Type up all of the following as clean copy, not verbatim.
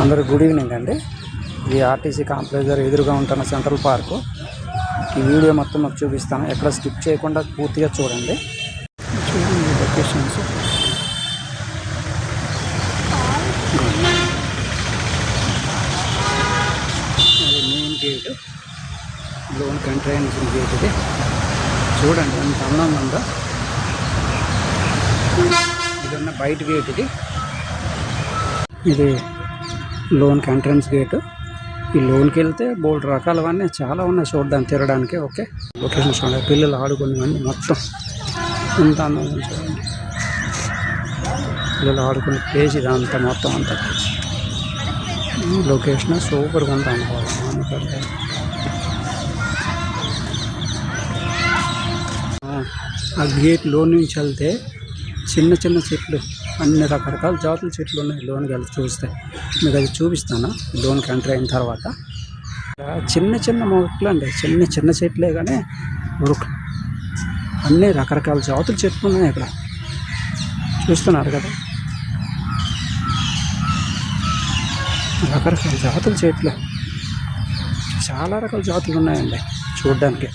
అందరూ good evening అండి. ఇది ఆర్టీసీ కాంప్లెక్స్ ఎదురుగా ఉంటున్న సెంట్రల్ పార్కు. ఈ వీడియో మొత్తం మాకు చూపిస్తాను, ఎక్కడ స్కిప్ చేయకుండా పూర్తిగా చూడండి. చూడండి లొకేషన్స్. అది main gate, loan entrance gate. ఇది చూడండి ఎంత అందంగా ఉందో. ఇదన్న బయట గేట్. ఇది లోన్కి ఎంట్రన్స్ గేటు. ఈ లోన్కి వెళ్తే బోల్డ్ రకాలవన్నీ చాలా ఉన్నాయి చూడడానికి, తిరగడానికి. ఓకే, లొకేషన్ చూడండి. పిల్లలు ఆడుకునేవన్నీ మొత్తం ఎంత అందంగా చూడండి. పిల్లలు ఆడుకునే ప్లేస్ ఇదంతా మొత్తం అంతా. లొకేషన్ సూపర్గా ఉంది అనుకోవాలి. ఆ గేట్ లోన్ నుంచి వెళ్తే చిన్న చిన్న చెట్లు, అన్ని రకరకాల జాతుల చెట్లు ఉన్నాయి. లోన్కి వెళ్తే చూస్తే మీకు అది చూపిస్తాను. లోన్కి ఎంటర్ అయిన తర్వాత చిన్న చిన్న మొక్కలు అండి, చిన్న చిన్న చెట్లే కానీ అన్ని రకరకాల జాతుల చెట్లు ఉన్నాయి ఇక్కడ. చూస్తున్నారు కదా, రకరకాల జాతుల చెట్లు, చాలా రకాల జాతులు ఉన్నాయండి చూడడానికి.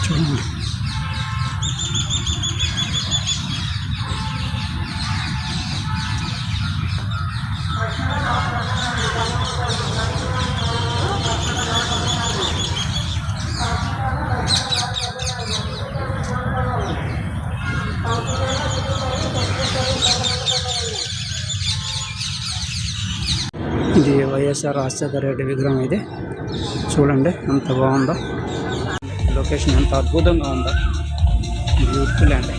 చూడండి ఇది వైఎస్ఆర్ రాజశేఖర రెడ్డి విగ్రహం. ఇది చూడండి ఎంత బాగుందో. లొకేషన్ ఎంత అద్భుతంగా ఉందో. బ్యూటిఫుల్ అండి.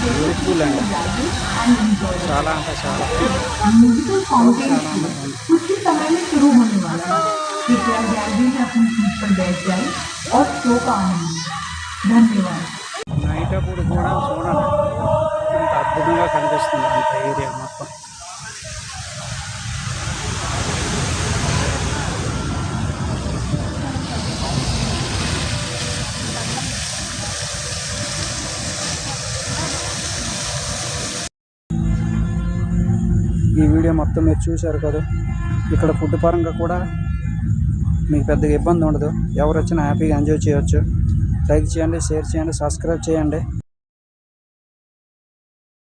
బ్యూటిఫుల్ అండి, చాలా అంటే చాలా. నైట్ అప్పుడు కూడా చూడండి ఎంత అద్భుతంగా కనిపిస్తుంది అంత ఏరియా మొత్తం. ఈ వీడియో మొత్తం మీరు చూశారు కదా. ఇక్కడ ఫుడ్ పరంగా కూడా మీకు పెద్దగా ఇబ్బంది ఉండదు. ఎవరు వచ్చినా హ్యాపీగా ఎంజాయ్ చేయొచ్చు. లైక్ చేయండి, షేర్ చేయండి, సబ్స్క్రైబ్ చేయండి.